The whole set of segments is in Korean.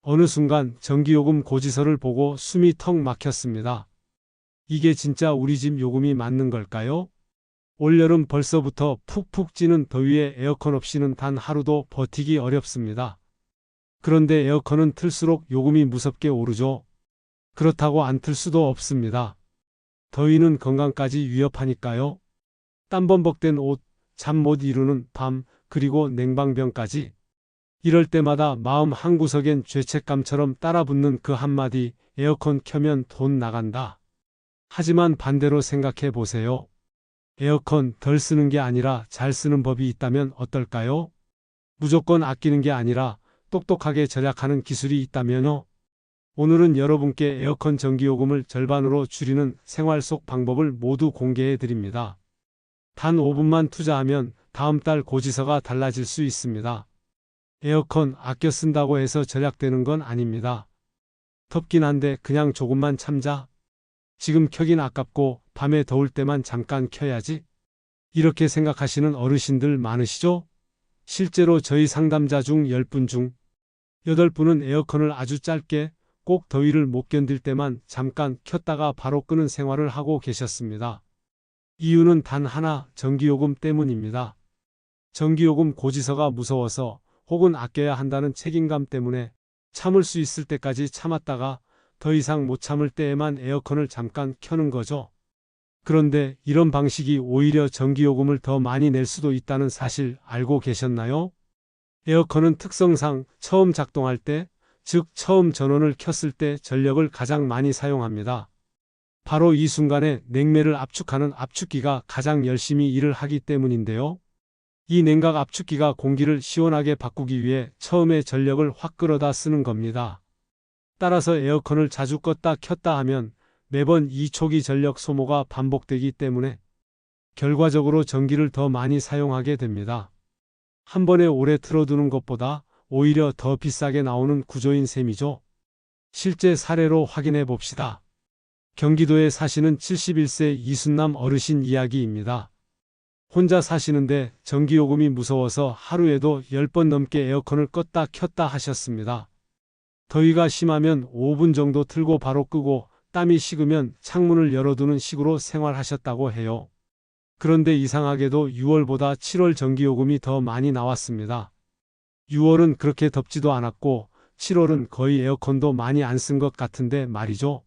어느 순간 전기요금 고지서를 보고 숨이 턱 막혔습니다. 이게 진짜 우리 집 요금이 맞는 걸까요? 올여름 벌써부터 푹푹 찌는 더위에 에어컨 없이는 단 하루도 버티기 어렵습니다. 그런데 에어컨은 틀수록 요금이 무섭게 오르죠. 그렇다고 안 틀 수도 없습니다. 더위는 건강까지 위협하니까요. 땀범벅된 옷, 잠 못 이루는 밤, 그리고 냉방병까지. 이럴 때마다 마음 한구석엔 죄책감처럼 따라붙는 그 한마디, 에어컨 켜면 돈 나간다. 하지만 반대로 생각해 보세요. 에어컨 덜 쓰는 게 아니라 잘 쓰는 법이 있다면 어떨까요? 무조건 아끼는 게 아니라 똑똑하게 절약하는 기술이 있다면요. 오늘은 여러분께 에어컨 전기요금을 절반으로 줄이는 생활 속 방법을 모두 공개해 드립니다. 단 5분만 투자하면 다음 달 고지서가 달라질 수 있습니다. 에어컨 아껴 쓴다고 해서 절약되는 건 아닙니다. 덥긴 한데 그냥 조금만 참자. 지금 켜긴 아깝고 밤에 더울 때만 잠깐 켜야지. 이렇게 생각하시는 어르신들 많으시죠? 실제로 저희 상담자 중 10분 중 8분은 에어컨을 아주 짧게 꼭 더위를 못 견딜 때만 잠깐 켰다가 바로 끄는 생활을 하고 계셨습니다. 이유는 단 하나, 전기요금 때문입니다. 전기요금 고지서가 무서워서 혹은 아껴야 한다는 책임감 때문에 참을 수 있을 때까지 참았다가 더 이상 못 참을 때에만 에어컨을 잠깐 켜는 거죠. 그런데 이런 방식이 오히려 전기요금을 더 많이 낼 수도 있다는 사실 알고 계셨나요? 에어컨은 특성상 처음 작동할 때, 즉 처음 전원을 켰을 때 전력을 가장 많이 사용합니다. 바로 이 순간에 냉매를 압축하는 압축기가 가장 열심히 일을 하기 때문인데요. 이 냉각 압축기가 공기를 시원하게 바꾸기 위해 처음에 전력을 확 끌어다 쓰는 겁니다. 따라서 에어컨을 자주 껐다 켰다 하면 매번 이 초기 전력 소모가 반복되기 때문에 결과적으로 전기를 더 많이 사용하게 됩니다. 한 번에 오래 틀어두는 것보다 오히려 더 비싸게 나오는 구조인 셈이죠. 실제 사례로 확인해 봅시다. 경기도에 사시는 71세 이순남 어르신 이야기입니다. 혼자 사시는데 전기요금이 무서워서 하루에도 10번 넘게 에어컨을 껐다 켰다 하셨습니다. 더위가 심하면 5분 정도 틀고 바로 끄고 땀이 식으면 창문을 열어두는 식으로 생활하셨다고 해요. 그런데 이상하게도 6월보다 7월 전기요금이 더 많이 나왔습니다. 6월은 그렇게 덥지도 않았고 7월은 거의 에어컨도 많이 안 쓴 것 같은데 말이죠.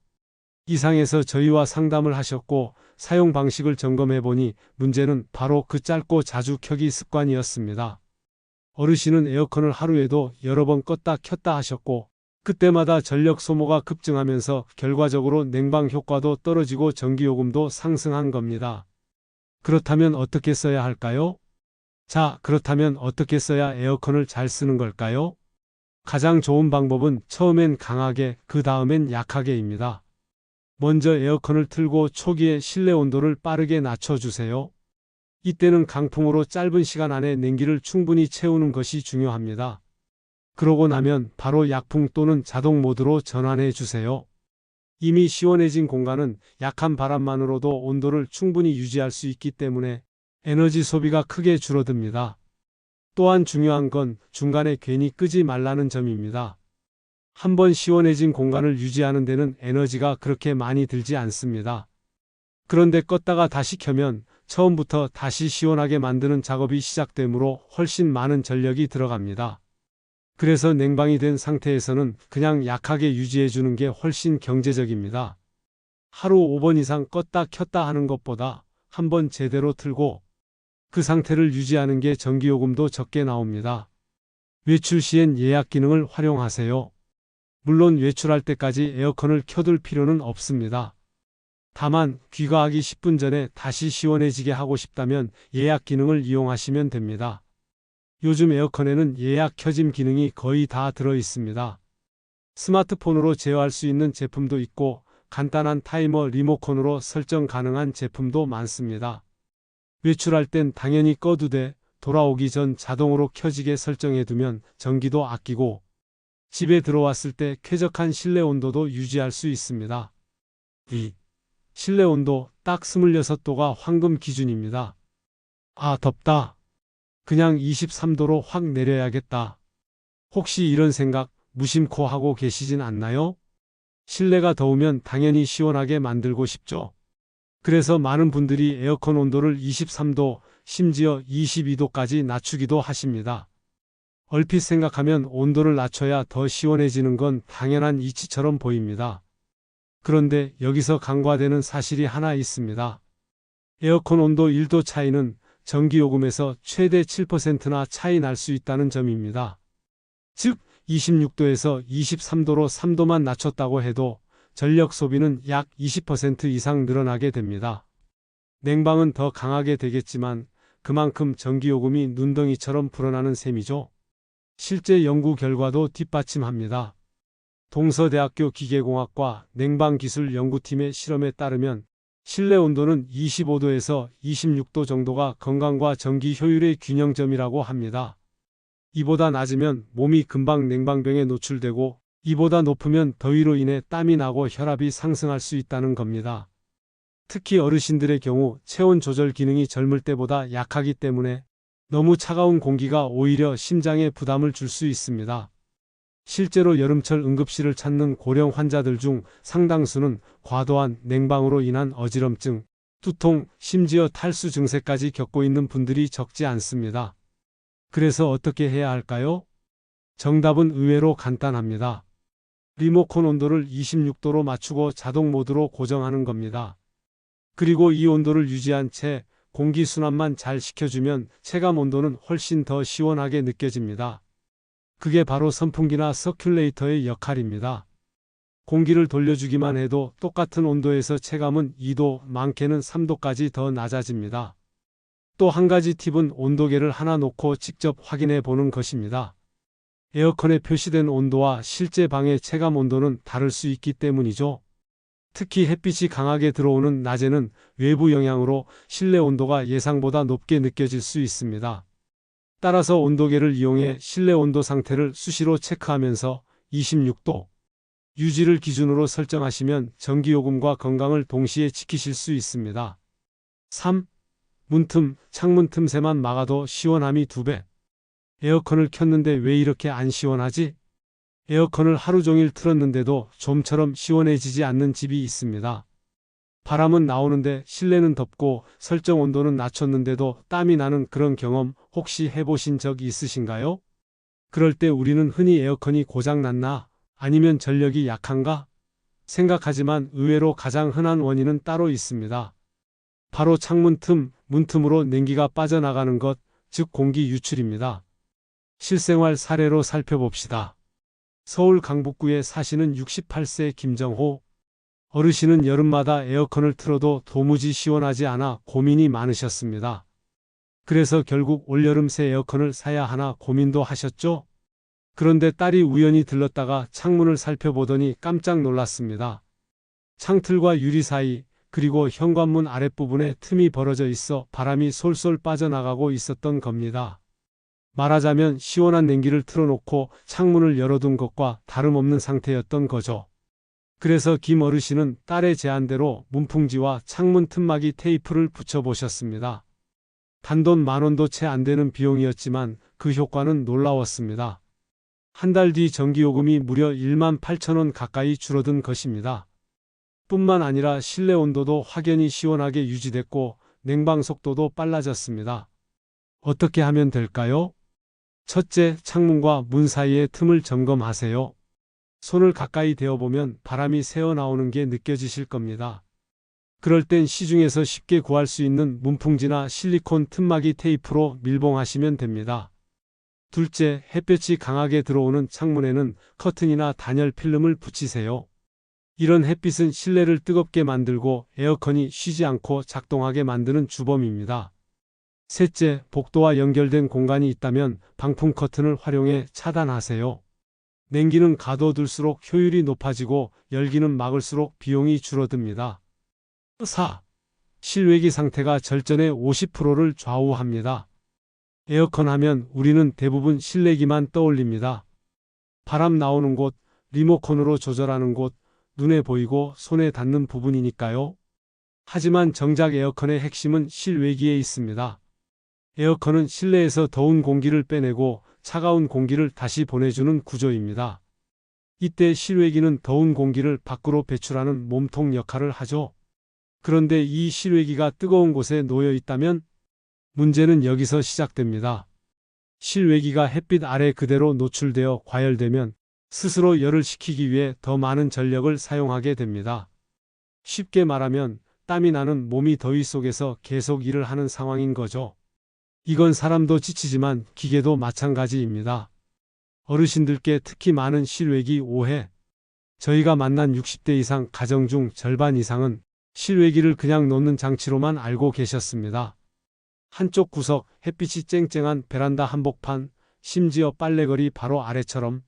이상해서 저희와 상담을 하셨고 사용 방식을 점검해 보니 문제는 바로 그 짧고 자주 켜기 습관이었습니다. 어르신은 에어컨을 하루에도 여러 번 껐다 켰다 하셨고 그때마다 전력 소모가 급증하면서 결과적으로 냉방 효과도 떨어지고 전기요금도 상승한 겁니다. 그렇다면 어떻게 써야 할까요? 자, 그렇다면 어떻게 써야 에어컨을 잘 쓰는 걸까요? 가장 좋은 방법은 처음엔 강하게, 그 다음엔 약하게입니다. 먼저 에어컨을 틀고 초기에 실내 온도를 빠르게 낮춰주세요. 이때는 강풍으로 짧은 시간 안에 냉기를 충분히 채우는 것이 중요합니다. 그러고 나면 바로 약풍 또는 자동 모드로 전환해 주세요. 이미 시원해진 공간은 약한 바람만으로도 온도를 충분히 유지할 수 있기 때문에 에너지 소비가 크게 줄어듭니다. 또한 중요한 건 중간에 괜히 끄지 말라는 점입니다. 한번 시원해진 공간을 유지하는 데는 에너지가 그렇게 많이 들지 않습니다. 그런데 껐다가 다시 켜면 처음부터 다시 시원하게 만드는 작업이 시작되므로 훨씬 많은 전력이 들어갑니다. 그래서 냉방이 된 상태에서는 그냥 약하게 유지해 주는 게 훨씬 경제적입니다. 하루 5번 이상 껐다 켰다 하는 것보다 한번 제대로 틀고 그 상태를 유지하는 게 전기요금도 적게 나옵니다. 외출 시엔 예약 기능을 활용하세요. 물론 외출할 때까지 에어컨을 켜둘 필요는 없습니다. 다만 귀가하기 10분 전에 다시 시원해지게 하고 싶다면 예약 기능을 이용하시면 됩니다. 요즘 에어컨에는 예약 켜짐 기능이 거의 다 들어 있습니다. 스마트폰으로 제어할 수 있는 제품도 있고 간단한 타이머 리모컨으로 설정 가능한 제품도 많습니다. 외출할 땐 당연히 꺼두되 돌아오기 전 자동으로 켜지게 설정해두면 전기도 아끼고 집에 들어왔을 때 쾌적한 실내 온도도 유지할 수 있습니다. 2. 실내 온도 딱 26도가 황금 기준입니다. 아, 덥다. 그냥 23도로 확 내려야겠다. 혹시 이런 생각 무심코 하고 계시진 않나요? 실내가 더우면 당연히 시원하게 만들고 싶죠. 그래서 많은 분들이 에어컨 온도를 23도, 심지어 22도까지 낮추기도 하십니다. 얼핏 생각하면 온도를 낮춰야 더 시원해지는 건 당연한 이치처럼 보입니다. 그런데 여기서 간과되는 사실이 하나 있습니다. 에어컨 온도 1도 차이는 전기요금에서 최대 7%나 차이 날 수 있다는 점입니다. 즉 26도에서 23도로 3도만 낮췄다고 해도 전력 소비는 약 20% 이상 늘어나게 됩니다. 냉방은 더 강하게 되겠지만 그만큼 전기요금이 눈덩이처럼 불어나는 셈이죠. 실제 연구 결과도 뒷받침합니다. 동서대학교 기계공학과 냉방기술연구팀의 실험에 따르면 실내 온도는 25도에서 26도 정도가 건강과 전기 효율의 균형점이라고 합니다. 이보다 낮으면 몸이 금방 냉방병에 노출되고 이보다 높으면 더위로 인해 땀이 나고 혈압이 상승할 수 있다는 겁니다. 특히 어르신들의 경우 체온 조절 기능이 젊을 때보다 약하기 때문에 너무 차가운 공기가 오히려 심장에 부담을 줄 수 있습니다. 실제로 여름철 응급실을 찾는 고령 환자들 중 상당수는 과도한 냉방으로 인한 어지럼증, 두통, 심지어 탈수 증세까지 겪고 있는 분들이 적지 않습니다. 그래서 어떻게 해야 할까요? 정답은 의외로 간단합니다. 리모컨 온도를 26도로 맞추고 자동 모드로 고정하는 겁니다. 그리고 이 온도를 유지한 채 공기 순환만 잘 시켜주면 체감 온도는 훨씬 더 시원하게 느껴집니다. 그게 바로 선풍기나 서큘레이터의 역할입니다. 공기를 돌려주기만 해도 똑같은 온도에서 체감은 2도, 많게는 3도까지 더 낮아집니다. 또 한 가지 팁은 온도계를 하나 놓고 직접 확인해 보는 것입니다. 에어컨에 표시된 온도와 실제 방의 체감 온도는 다를 수 있기 때문이죠. 특히 햇빛이 강하게 들어오는 낮에는 외부 영향으로 실내 온도가 예상보다 높게 느껴질 수 있습니다. 따라서 온도계를 이용해 실내 온도 상태를 수시로 체크하면서 26도 유지를 기준으로 설정하시면 전기요금과 건강을 동시에 지키실 수 있습니다. 3. 문틈, 창문 틈새만 막아도 시원함이 2배. 에어컨을 켰는데 왜 이렇게 안 시원하지? 에어컨을 하루 종일 틀었는데도 좀처럼 시원해지지 않는 집이 있습니다. 바람은 나오는데 실내는 덥고 설정 온도는 낮췄는데도 땀이 나는 그런 경험 혹시 해보신 적 있으신가요? 그럴 때 우리는 흔히 에어컨이 고장났나? 아니면 전력이 약한가? 생각하지만 의외로 가장 흔한 원인은 따로 있습니다. 바로 창문 틈, 문틈으로 냉기가 빠져나가는 것, 즉 공기 유출입니다. 실생활 사례로 살펴봅시다. 서울 강북구에 사시는 68세 김정호 어르신은 여름마다 에어컨을 틀어도 도무지 시원하지 않아 고민이 많으셨습니다. 그래서 결국 올여름 새 에어컨을 사야 하나 고민도 하셨죠? 그런데 딸이 우연히 들렀다가 창문을 살펴보더니 깜짝 놀랐습니다. 창틀과 유리 사이 그리고 현관문 아랫부분에 틈이 벌어져 있어 바람이 솔솔 빠져나가고 있었던 겁니다. 말하자면 시원한 냉기를 틀어놓고 창문을 열어둔 것과 다름없는 상태였던 거죠. 그래서 김 어르신은 딸의 제안대로 문풍지와 창문 틈막이 테이프를 붙여보셨습니다. 단돈 10,000원도 채 안 되는 비용이었지만 그 효과는 놀라웠습니다. 한 달 뒤 전기요금이 무려 18,000원 가까이 줄어든 것입니다. 뿐만 아니라 실내 온도도 확연히 시원하게 유지됐고 냉방 속도도 빨라졌습니다. 어떻게 하면 될까요? 첫째, 창문과 문 사이의 틈을 점검하세요. 손을 가까이 대어보면 바람이 새어나오는 게 느껴지실 겁니다. 그럴 땐 시중에서 쉽게 구할 수 있는 문풍지나 실리콘 틈막이 테이프로 밀봉하시면 됩니다. 둘째, 햇볕이 강하게 들어오는 창문에는 커튼이나 단열 필름을 붙이세요. 이런 햇빛은 실내를 뜨겁게 만들고 에어컨이 쉬지 않고 작동하게 만드는 주범입니다. 셋째, 복도와 연결된 공간이 있다면 방풍 커튼을 활용해 차단하세요. 냉기는 가둬둘수록 효율이 높아지고 열기는 막을수록 비용이 줄어듭니다. 4. 실외기 상태가 절전의 50%를 좌우합니다. 에어컨 하면 우리는 대부분 실내기만 떠올립니다. 바람 나오는 곳, 리모컨으로 조절하는 곳, 눈에 보이고 손에 닿는 부분이니까요. 하지만 정작 에어컨의 핵심은 실외기에 있습니다. 에어컨은 실내에서 더운 공기를 빼내고 차가운 공기를 다시 보내주는 구조입니다. 이때 실외기는 더운 공기를 밖으로 배출하는 몸통 역할을 하죠. 그런데 이 실외기가 뜨거운 곳에 놓여 있다면 문제는 여기서 시작됩니다. 실외기가 햇빛 아래 그대로 노출되어 과열되면 스스로 열을 식히기 위해 더 많은 전력을 사용하게 됩니다. 쉽게 말하면 땀이 나는 몸이 더위 속에서 계속 일을 하는 상황인 거죠. 이건 사람도 지치지만 기계도 마찬가지입니다. 어르신들께 특히 많은 실외기 오해. 저희가 만난 60대 이상 가정 중 절반 이상은 실외기를 그냥 놓는 장치로만 알고 계셨습니다. 한쪽 구석 햇빛이 쨍쨍한 베란다 한복판, 심지어 빨래거리 바로 아래처럼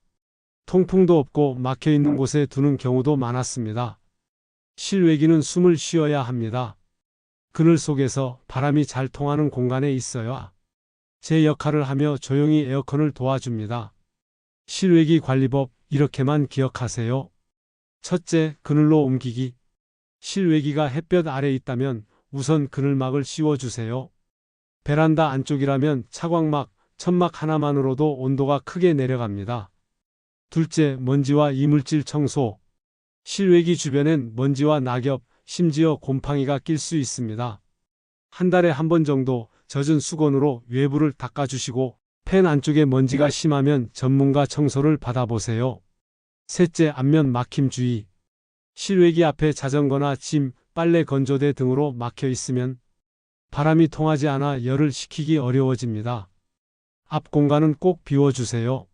통풍도 없고 막혀있는 곳에 두는 경우도 많았습니다. 실외기는 숨을 쉬어야 합니다. 그늘 속에서 바람이 잘 통하는 공간에 있어야 제 역할을 하며 조용히 에어컨을 도와줍니다. 실외기 관리법 이렇게만 기억하세요. 첫째, 그늘로 옮기기. 실외기가 햇볕 아래 있다면 우선 그늘막을 씌워주세요. 베란다 안쪽이라면 차광막, 천막 하나만으로도 온도가 크게 내려갑니다. 둘째, 먼지와 이물질 청소. 실외기 주변엔 먼지와 낙엽, 심지어 곰팡이가 낄 수 있습니다. 한 달에 한 번 정도 젖은 수건으로 외부를 닦아주시고 팬 안쪽에 먼지가 심하면 전문가 청소를 받아보세요. 셋째, 앞면 막힘 주의. 실외기 앞에 자전거나 짐, 빨래 건조대 등으로 막혀 있으면 바람이 통하지 않아 열을 식히기 어려워집니다. 앞 공간은 꼭 비워주세요.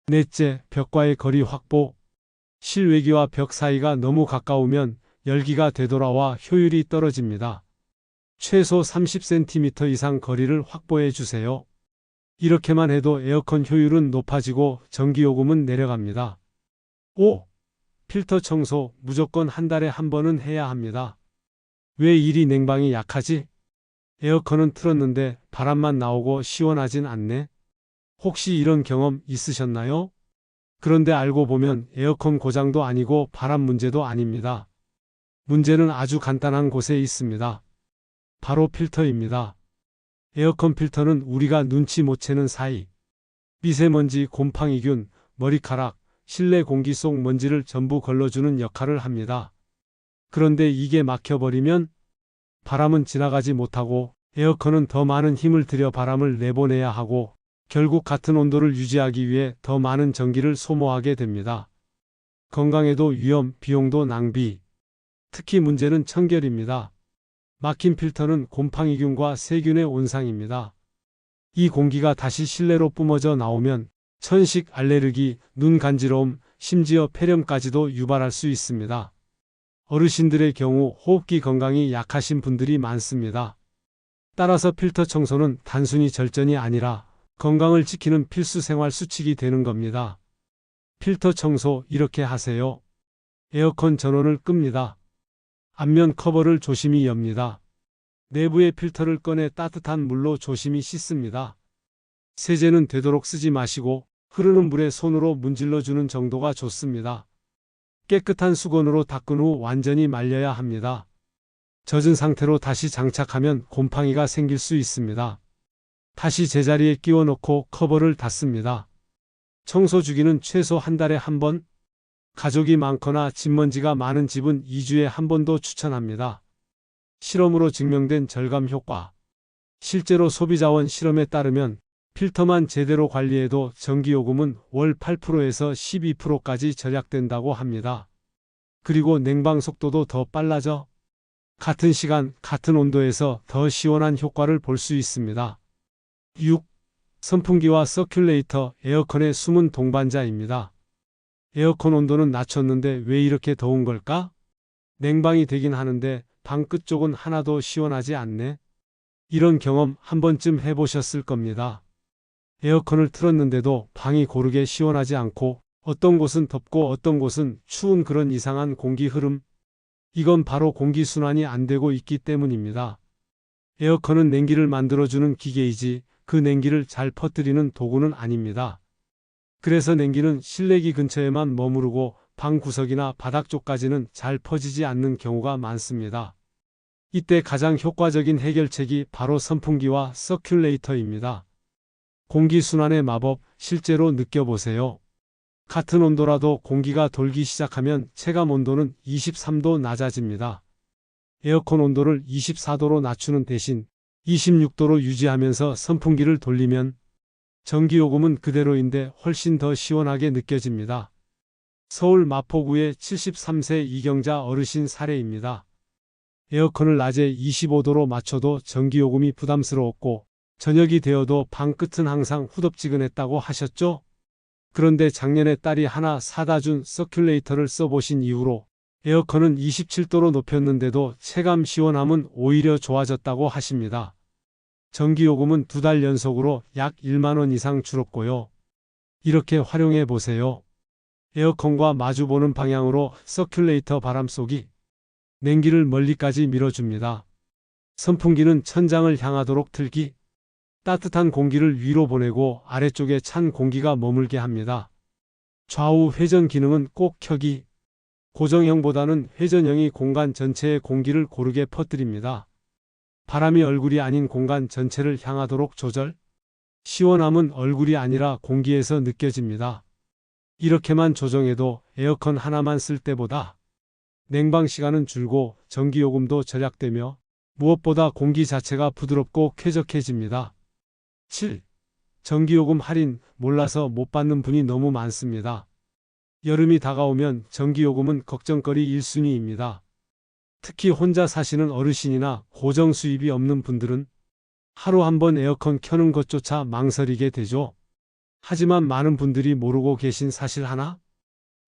넷째, 벽과의 거리 확보. 실외기와 벽 사이가 너무 가까우면 열기가 되돌아와 효율이 떨어집니다. 최소 30cm 이상 거리를 확보해 주세요. 이렇게만 해도 에어컨 효율은 높아지고 전기요금은 내려갑니다. 5. 필터 청소 무조건 한 달에 한 번은 해야 합니다. 왜 이리 냉방이 약하지? 에어컨은 틀었는데 바람만 나오고 시원하진 않네. 혹시 이런 경험 있으셨나요? 그런데 알고 보면 에어컨 고장도 아니고 바람 문제도 아닙니다. 문제는 아주 간단한 곳에 있습니다. 바로 필터입니다. 에어컨 필터는 우리가 눈치 못 채는 사이 미세먼지, 곰팡이균, 머리카락, 실내 공기 속 먼지를 전부 걸러주는 역할을 합니다. 그런데 이게 막혀버리면 바람은 지나가지 못하고 에어컨은 더 많은 힘을 들여 바람을 내보내야 하고 결국 같은 온도를 유지하기 위해 더 많은 전기를 소모하게 됩니다. 건강에도 위험, 비용도 낭비. 특히 문제는 청결입니다. 막힌 필터는 곰팡이균과 세균의 온상입니다. 이 공기가 다시 실내로 뿜어져 나오면 천식, 알레르기, 눈 간지러움, 심지어 폐렴까지도 유발할 수 있습니다. 어르신들의 경우 호흡기 건강이 약하신 분들이 많습니다. 따라서 필터 청소는 단순히 절전이 아니라 건강을 지키는 필수 생활 수칙이 되는 겁니다. 필터 청소 이렇게 하세요. 에어컨 전원을 끕니다. 앞면 커버를 조심히 엽니다. 내부의 필터를 꺼내 따뜻한 물로 조심히 씻습니다. 세제는 되도록 쓰지 마시고 흐르는 물에 손으로 문질러 주는 정도가 좋습니다. 깨끗한 수건으로 닦은 후 완전히 말려야 합니다. 젖은 상태로 다시 장착하면 곰팡이가 생길 수 있습니다. 다시 제자리에 끼워 넣고 커버를 닫습니다. 청소 주기는 최소 한 달에 한 번, 가족이 많거나 집먼지가 많은 집은 2주에 한 번도 추천합니다. 실험으로 증명된 절감 효과. 실제로 소비자원 실험에 따르면 필터만 제대로 관리해도 전기요금은 월 8%에서 12%까지 절약된다고 합니다. 그리고 냉방 속도도 더 빨라져 같은 시간, 같은 온도에서 더 시원한 효과를 볼 수 있습니다. 6. 선풍기와 서큘레이터, 에어컨의 숨은 동반자입니다. 에어컨 온도는 낮췄는데 왜 이렇게 더운 걸까? 냉방이 되긴 하는데 방 끝쪽은 하나도 시원하지 않네. 이런 경험 한 번쯤 해보셨을 겁니다. 에어컨을 틀었는데도 방이 고르게 시원하지 않고 어떤 곳은 덥고 어떤 곳은 추운 그런 이상한 공기 흐름. 이건 바로 공기순환이 안 되고 있기 때문입니다. 에어컨은 냉기를 만들어주는 기계이지 그 냉기를 잘 퍼뜨리는 도구는 아닙니다. 그래서 냉기는 실내기 근처에만 머무르고 방 구석이나 바닥 쪽까지는 잘 퍼지지 않는 경우가 많습니다. 이때 가장 효과적인 해결책이 바로 선풍기와 서큘레이터입니다. 공기순환의 마법 실제로 느껴보세요. 같은 온도라도 공기가 돌기 시작하면 체감 온도는 23도 낮아집니다. 에어컨 온도를 24도로 낮추는 대신 26도로 유지하면서 선풍기를 돌리면 전기요금은 그대로인데 훨씬 더 시원하게 느껴집니다. 서울 마포구의 73세 이경자 어르신 사례입니다. 에어컨을 낮에 25도로 맞춰도 전기요금이 부담스러웠고 저녁이 되어도 방 끝은 항상 후덥지근했다고 하셨죠? 그런데 작년에 딸이 하나 사다 준 서큘레이터를 써보신 이후로 에어컨은 27도로 높였는데도 체감 시원함은 오히려 좋아졌다고 하십니다. 전기요금은 2달 연속으로 약 1만 원 이상 줄었고요. 이렇게 활용해 보세요. 에어컨과 마주보는 방향으로 서큘레이터 바람 쏘기. 냉기를 멀리까지 밀어줍니다. 선풍기는 천장을 향하도록 틀기. 따뜻한 공기를 위로 보내고 아래쪽에 찬 공기가 머물게 합니다. 좌우 회전 기능은 꼭 켜기. 고정형보다는 회전형이 공간 전체에 공기를 고르게 퍼뜨립니다. 바람이 얼굴이 아닌 공간 전체를 향하도록 조절. 시원함은 얼굴이 아니라 공기에서 느껴집니다. 이렇게만 조정해도 에어컨 하나만 쓸 때보다 냉방 시간은 줄고 전기요금도 절약되며 무엇보다 공기 자체가 부드럽고 쾌적해집니다. 7. 전기요금 할인 몰라서 못 받는 분이 너무 많습니다. 여름이 다가오면 전기요금은 걱정거리 1순위입니다. 특히 혼자 사시는 어르신이나 고정 수입이 없는 분들은 하루 한 번 에어컨 켜는 것조차 망설이게 되죠. 하지만 많은 분들이 모르고 계신 사실 하나?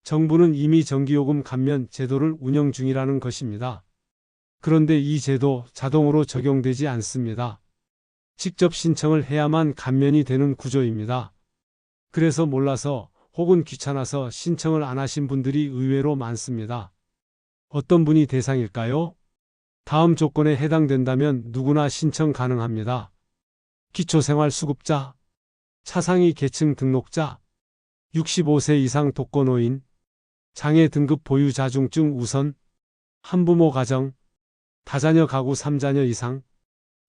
정부는 이미 전기요금 감면 제도를 운영 중이라는 것입니다. 그런데 이 제도 자동으로 적용되지 않습니다. 직접 신청을 해야만 감면이 되는 구조입니다. 그래서 몰라서 혹은 귀찮아서 신청을 안 하신 분들이 의외로 많습니다. 어떤 분이 대상일까요? 다음 조건에 해당된다면 누구나 신청 가능합니다. 기초생활수급자, 차상위 계층 등록자, 65세 이상 독거노인, 장애 등급 보유 자중증 우선, 한부모 가정, 다자녀 가구 3자녀 이상.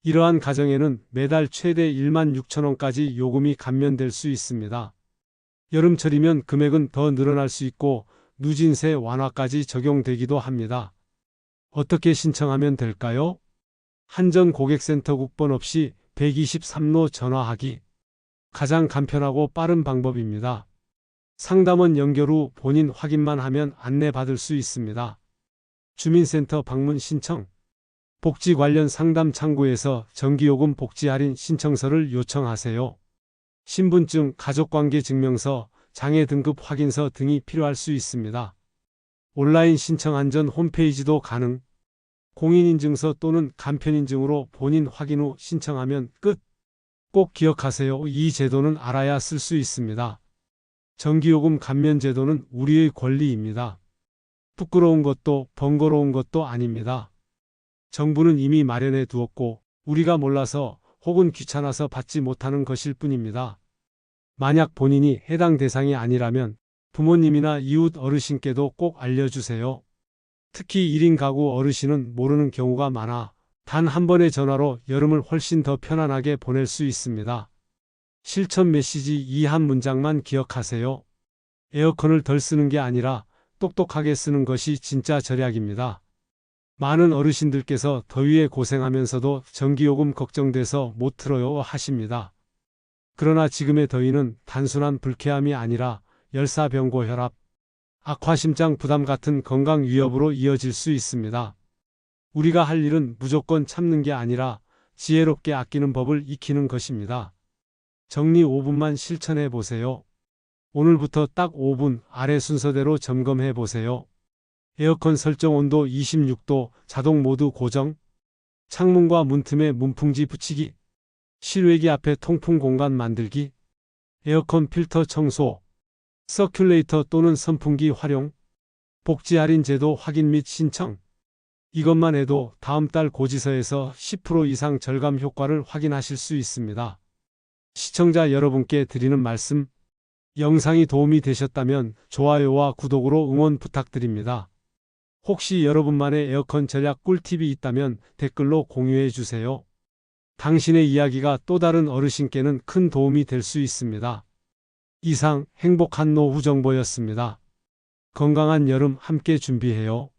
이러한 가정에는 매달 최대 1만 6천 원까지 요금이 감면될 수 있습니다. 여름철이면 금액은 더 늘어날 수 있고 누진세 완화까지 적용되기도 합니다. 어떻게 신청하면 될까요? 한전고객센터 국번 없이 123로 전화하기. 가장 간편하고 빠른 방법입니다. 상담원 연결 후 본인 확인만 하면 안내받을 수 있습니다. 주민센터 방문 신청. 복지 관련 상담 창구에서 전기요금 복지 할인 신청서를 요청하세요. 신분증, 가족관계 증명서, 장애 등급 확인서 등이 필요할 수 있습니다. 온라인 신청 한전 홈페이지도 가능. 공인인증서 또는 간편인증으로 본인 확인 후 신청하면 끝. 꼭 기억하세요. 이 제도는 알아야 쓸 수 있습니다. 전기요금 감면 제도는 우리의 권리입니다. 부끄러운 것도 번거로운 것도 아닙니다. 정부는 이미 마련해 두었고 우리가 몰라서 혹은 귀찮아서 받지 못하는 것일 뿐입니다. 만약 본인이 해당 대상이 아니라면 부모님이나 이웃 어르신께도 꼭 알려주세요. 특히 1인 가구 어르신은 모르는 경우가 많아 단 한 번의 전화로 여름을 훨씬 더 편안하게 보낼 수 있습니다. 실천 메시지 이 한 문장만 기억하세요. 에어컨을 덜 쓰는 게 아니라 똑똑하게 쓰는 것이 진짜 절약입니다. 많은 어르신들께서 더위에 고생하면서도 전기요금 걱정돼서 못 틀어요 하십니다. 그러나 지금의 더위는 단순한 불쾌함이 아니라 열사병고 혈압, 악화심장 부담 같은 건강 위협으로 이어질 수 있습니다. 우리가 할 일은 무조건 참는 게 아니라 지혜롭게 아끼는 법을 익히는 것입니다. 정리 5분만 실천해 보세요. 오늘부터 딱 5분 아래 순서대로 점검해 보세요. 에어컨 설정 온도 26도, 자동 모드 고정, 창문과 문틈에 문풍지 붙이기, 실외기 앞에 통풍 공간 만들기, 에어컨 필터 청소, 서큘레이터 또는 선풍기 활용, 복지 할인 제도 확인 및 신청. 이것만 해도 다음 달 고지서에서 10% 이상 절감 효과를 확인하실 수 있습니다. 시청자 여러분께 드리는 말씀, 영상이 도움이 되셨다면 좋아요와 구독으로 응원 부탁드립니다. 혹시 여러분만의 에어컨 절약 꿀팁이 있다면 댓글로 공유해 주세요. 당신의 이야기가 또 다른 어르신께는 큰 도움이 될 수 있습니다. 이상 행복한 노후 정보였습니다. 건강한 여름 함께 준비해요.